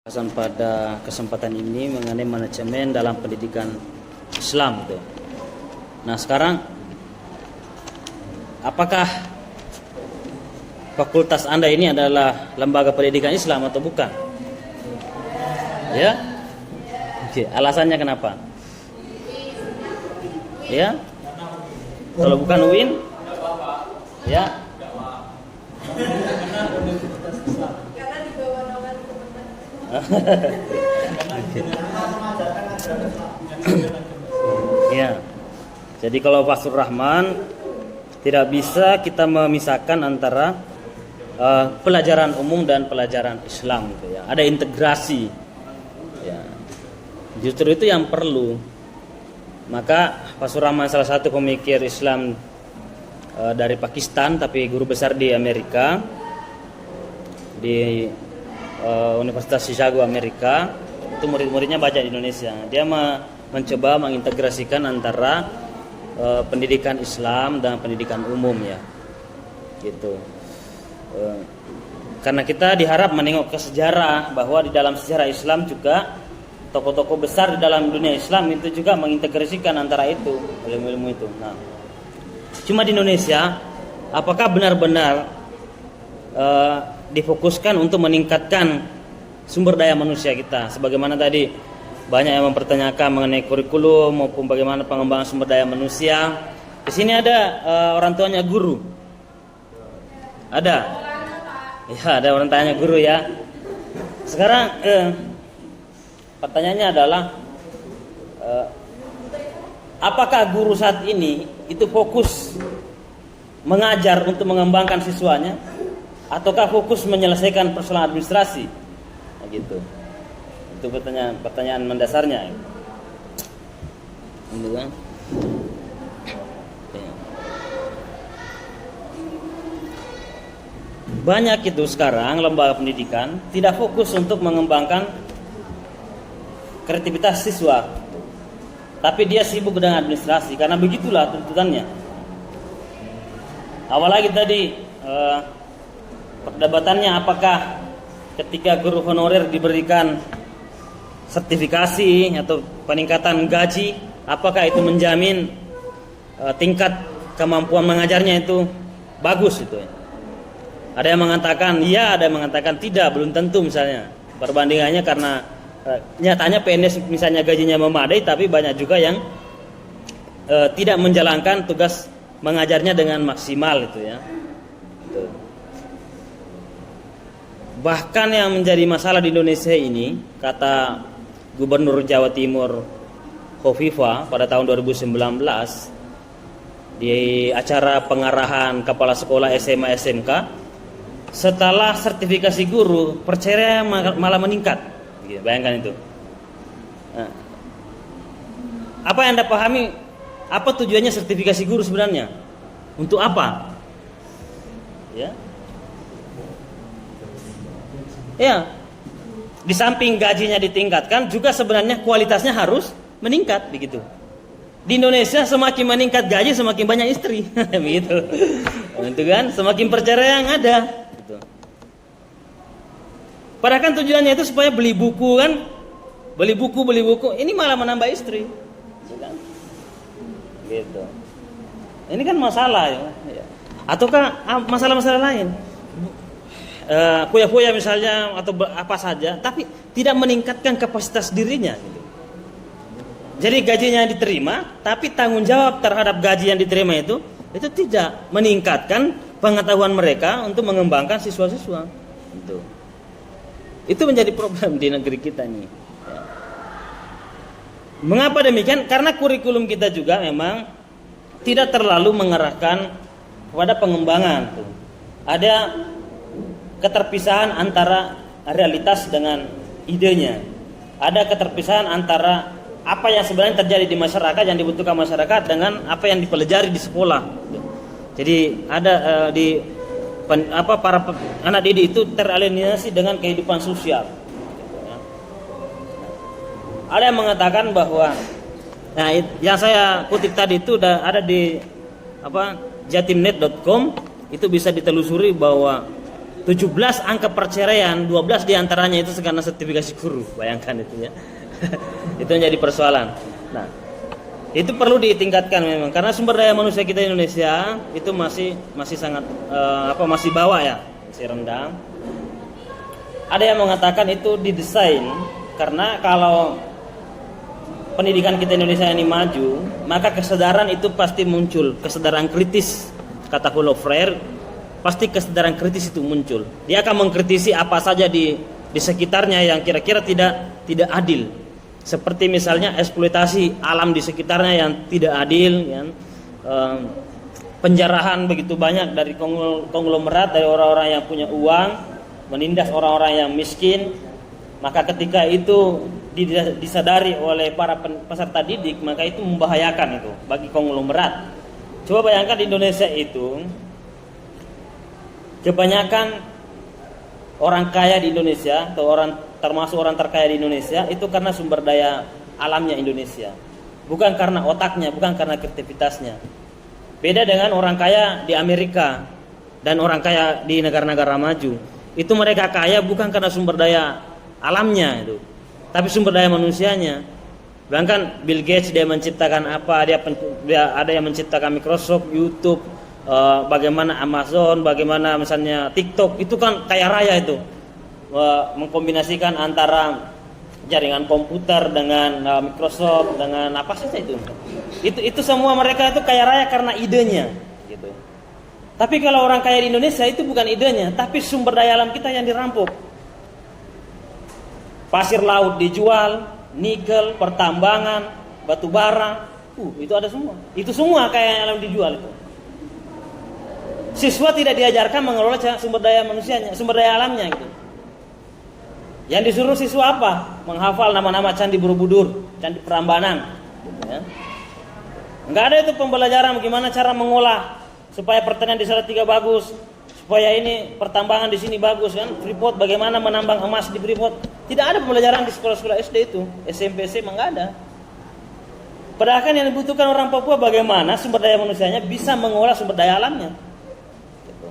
Pada kesempatan ini mengenai manajemen dalam pendidikan Islam itu. Nah, sekarang apakah fakultas Anda ini adalah lembaga pendidikan Islam atau bukan? Ya? Oke, alasannya kenapa? Ya? Kalau bukan UIN? Ya? Ya. Jadi kalau Fasur Rahman tidak bisa kita memisahkan antara pelajaran umum dan pelajaran Islam gitu ya. Ada integrasi. Ya. Justru itu yang perlu. Maka Fasur Rahman salah satu pemikir Islam dari Pakistan tapi guru besar di Amerika, di Universitas Chicago Amerika, itu murid-muridnya baca di Indonesia. Dia mencoba mengintegrasikan antara pendidikan Islam dan pendidikan umum ya, gitu. Karena kita diharap menengok ke sejarah bahwa di dalam sejarah Islam juga tokoh-tokoh besar di dalam dunia Islam itu juga mengintegrasikan antara itu, ilmu-ilmu itu. Nah, cuma di Indonesia, apakah benar-benar difokuskan untuk meningkatkan sumber daya manusia kita? Sebagaimana tadi banyak yang mempertanyakan mengenai kurikulum maupun bagaimana pengembangan sumber daya manusia. Di sini ada orang tuanya guru. Ada? Ya, ada orang tuanya guru ya. Sekarang pertanyaannya adalah apakah guru saat ini itu fokus mengajar untuk mengembangkan siswanya, ataukah fokus menyelesaikan persoalan administrasi? Nah, gitu. Itu pertanyaan mendasarnya. Gitu kan? Banyak itu sekarang lembaga pendidikan tidak fokus untuk mengembangkan kreativitas siswa, tapi dia sibuk dengan administrasi karena begitulah tuntutannya. Apalagi tadi perdebatannya apakah ketika guru honorer diberikan sertifikasi atau peningkatan gaji, apakah itu menjamin tingkat kemampuan mengajarnya itu bagus itu. Ada yang mengatakan iya, ada yang mengatakan tidak, belum tentu misalnya. Perbandingannya karena nyatanya PNS misalnya gajinya memadai, tapi banyak juga yang tidak menjalankan tugas mengajarnya dengan maksimal itu ya. Bahkan yang menjadi masalah di Indonesia ini, kata Gubernur Jawa Timur Khofifah pada tahun 2019 di acara pengarahan kepala sekolah SMA SMK, setelah sertifikasi guru perceraian malah meningkat. Bayangkan itu. Nah, apa yang Anda pahami? Apa tujuannya sertifikasi guru sebenarnya? Untuk apa? Ya. Ya, di samping gajinya ditingkatkan, juga sebenarnya kualitasnya harus meningkat, begitu. Di Indonesia semakin meningkat gaji, semakin banyak istri, begitu. Itu kan, semakin perceraian ada. Gitu. Padahal kan tujuannya itu supaya beli buku kan, beli buku. Ini malah menambah istri, gitu. Ini kan masalah ya. Ataukah masalah-masalah lain? Foya-foya misalnya atau apa saja, tapi tidak meningkatkan kapasitas dirinya gitu. Jadi gajinya diterima, tapi tanggung jawab terhadap gaji yang diterima itu tidak meningkatkan pengetahuan mereka untuk mengembangkan siswa-siswa. Itu menjadi problem di negeri kita ini. Mengapa demikian? Karena kurikulum kita juga memang tidak terlalu mengarahkan kepada pengembangan. Ada keterpisahan antara realitas dengan idenya. Ada keterpisahan antara apa yang sebenarnya terjadi di masyarakat, yang dibutuhkan masyarakat, dengan apa yang dipelajari di sekolah. Jadi ada para anak didik itu teralienasi dengan kehidupan sosial. Ada yang mengatakan bahwa, nah, yang saya kutip tadi itu ada di jatimnet.com, itu bisa ditelusuri bahwa 17 angka perceraian, 12 diantaranya itu karena sertifikasi guru. Bayangkan itu ya. Itu yang jadi persoalan. Nah, itu perlu ditingkatkan memang karena sumber daya manusia kita di Indonesia itu masih sangat masih bawah ya, masih rendah. Ada yang mengatakan itu didesain karena kalau pendidikan kita Indonesia ini maju, maka kesadaran itu pasti muncul, kesadaran kritis. Kata Paulo Freire, pasti kesadaran kritis itu muncul. Dia akan mengkritisi apa saja di sekitarnya yang kira-kira tidak adil. Seperti misalnya eksploitasi alam di sekitarnya yang tidak adil, ya. Penjarahan begitu banyak dari konglomerat, dari orang-orang yang punya uang, menindas orang-orang yang miskin. Maka ketika itu disadari oleh para peserta didik, maka itu membahayakan itu bagi konglomerat. Coba bayangkan di Indonesia itu kebanyakan orang kaya di Indonesia atau termasuk orang terkaya di Indonesia itu karena sumber daya alamnya Indonesia, bukan karena otaknya, bukan karena kreativitasnya. Beda dengan orang kaya di Amerika dan orang kaya di negara-negara maju. Itu mereka kaya bukan karena sumber daya alamnya itu, tapi sumber daya manusianya. Bahkan Bill Gates dia menciptakan apa? Dia ada yang menciptakan Microsoft, YouTube, bagaimana Amazon, bagaimana misalnya TikTok, itu kan kaya raya itu. Mengkombinasikan antara jaringan komputer dengan Microsoft dengan apa saja itu semua mereka itu kaya raya karena idenya gitu. Tapi kalau orang kaya di Indonesia itu bukan idenya, tapi sumber daya alam kita yang dirampok. Pasir laut dijual, nikel, pertambangan, batu bara, itu ada semua. Itu semua kaya alam dijual itu. Siswa tidak diajarkan mengelola sumber daya manusianya, sumber daya alamnya gitu. Yang disuruh siswa apa? Menghafal nama-nama Candi Borobudur, Candi Prambanan. Ya. Enggak ada itu pembelajaran bagaimana cara mengolah supaya pertanian di Salatiga bagus, supaya ini pertambangan di sini bagus kan. Freeport bagaimana menambang emas di Freeport. Tidak ada pembelajaran di sekolah-sekolah SD itu, SMP SMA enggak ada. Padahal kan yang dibutuhkan orang Papua bagaimana sumber daya manusianya bisa mengolah sumber daya alamnya. Gitu.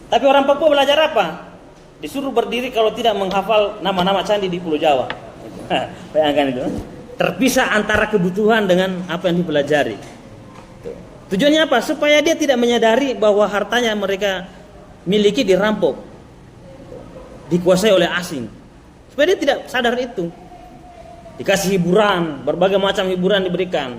Tapi orang Papua belajar apa? Disuruh berdiri kalau tidak menghafal nama-nama candi di Pulau Jawa. Bayangkan itu. Terpisah antara kebutuhan dengan apa yang dipelajari. Tujuannya apa? Supaya dia tidak menyadari bahwa hartanya mereka miliki dirampok, dikuasai oleh asing. Supaya dia tidak sadar itu. Dikasih hiburan, berbagai macam hiburan diberikan.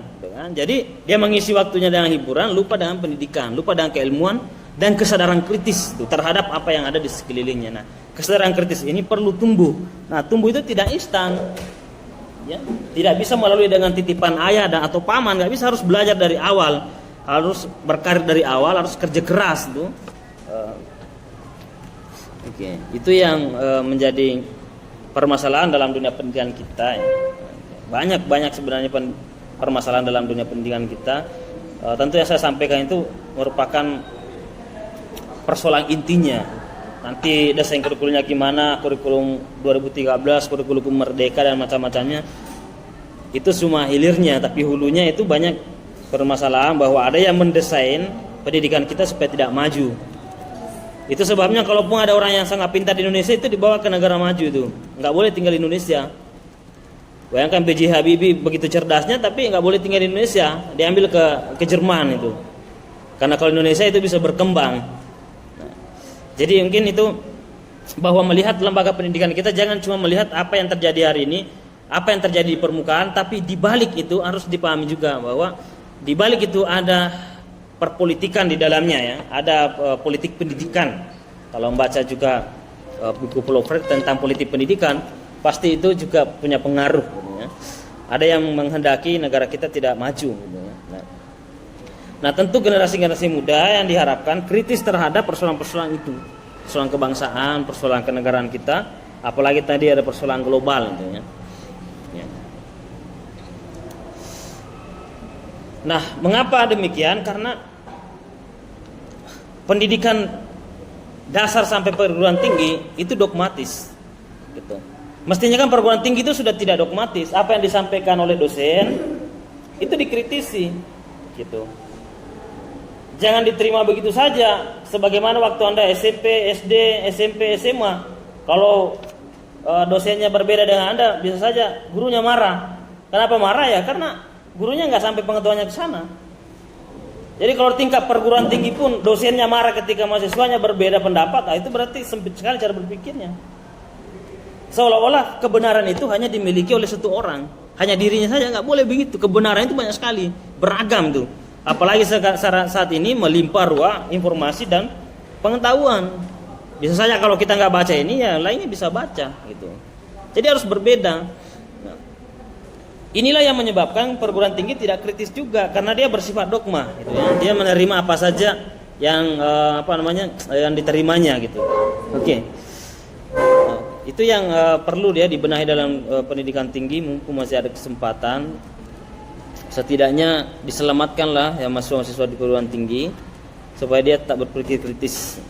Jadi dia mengisi waktunya dengan hiburan, lupa dengan pendidikan, lupa dengan keilmuan dan kesadaran kritis terhadap apa yang ada di sekelilingnya. Nah, kesadaran kritis ini perlu tumbuh. Nah, tumbuh itu tidak instan. Ya, tidak bisa melalui dengan titipan ayah dan atau paman, nggak bisa, harus belajar dari awal, harus berkarir dari awal, harus kerja keras itu. Itu yang menjadi permasalahan dalam dunia pendidikan kita. Banyak sebenarnya permasalahan dalam dunia pendidikan kita. Tentu yang saya sampaikan itu merupakan persoalan intinya. Nanti desain kurikulumnya gimana, kurikulum 2013, kurikulum merdeka dan macam-macamnya, itu semua hilirnya, tapi hulunya itu banyak permasalahan bahwa ada yang mendesain pendidikan kita supaya tidak maju. Itu sebabnya kalaupun ada orang yang sangat pintar di Indonesia itu dibawa ke negara maju itu, nggak boleh tinggal di Indonesia. Bayangkan B.J. Habibie begitu cerdasnya, tapi nggak boleh tinggal di Indonesia, diambil ke Jerman itu, karena kalau Indonesia itu bisa berkembang. Jadi mungkin itu bahwa melihat lembaga pendidikan kita jangan cuma melihat apa yang terjadi hari ini, apa yang terjadi di permukaan, tapi di balik itu harus dipahami juga bahwa di balik itu ada perpolitikan di dalamnya ya, ada politik pendidikan. Kalau membaca juga buku Paulo Freire tentang politik pendidikan, pasti itu juga punya pengaruh. Ya. Ada yang menghendaki negara kita tidak maju. Nah, tentu generasi-generasi muda yang diharapkan kritis terhadap persoalan-persoalan itu, persoalan kebangsaan, persoalan kenegaraan kita, apalagi tadi ada persoalan global gitu ya. Nah, mengapa demikian? Karena pendidikan dasar sampai perguruan tinggi itu dogmatis, gitu. Mestinya kan perguruan tinggi itu sudah tidak dogmatis. Apa yang disampaikan oleh dosen itu dikritisi, gitu. jangan diterima begitu saja. Sebagaimana waktu Anda SMP, SD, SMP, SMA, kalau dosennya berbeda dengan Anda, bisa saja gurunya marah. Kenapa marah ya? Karena gurunya nggak sampai pengetahuannya ke sana. Jadi kalau tingkat perguruan tinggi pun dosennya marah ketika mahasiswanya berbeda pendapat, nah itu berarti sempit sekali cara berpikirnya. Seolah-olah kebenaran itu hanya dimiliki oleh satu orang, hanya dirinya saja. Nggak boleh begitu. Kebenaran itu banyak sekali, beragam tuh. Apalagi saat ini melimpah ruah informasi dan pengetahuan. Bisa saja kalau kita nggak baca ini, ya lainnya bisa baca gitu. Jadi harus berbeda. Inilah yang menyebabkan perguruan tinggi tidak kritis juga, karena dia bersifat dogma gitu ya. Dia menerima apa saja yang yang diterimanya gitu. Oke. Itu yang perlu dia dibenahi dalam pendidikan tinggi. Mumpung masih ada kesempatan, setidaknya diselamatkanlah ya mahasiswa-mahasiswa di perguruan tinggi supaya dia tak berpikir kritis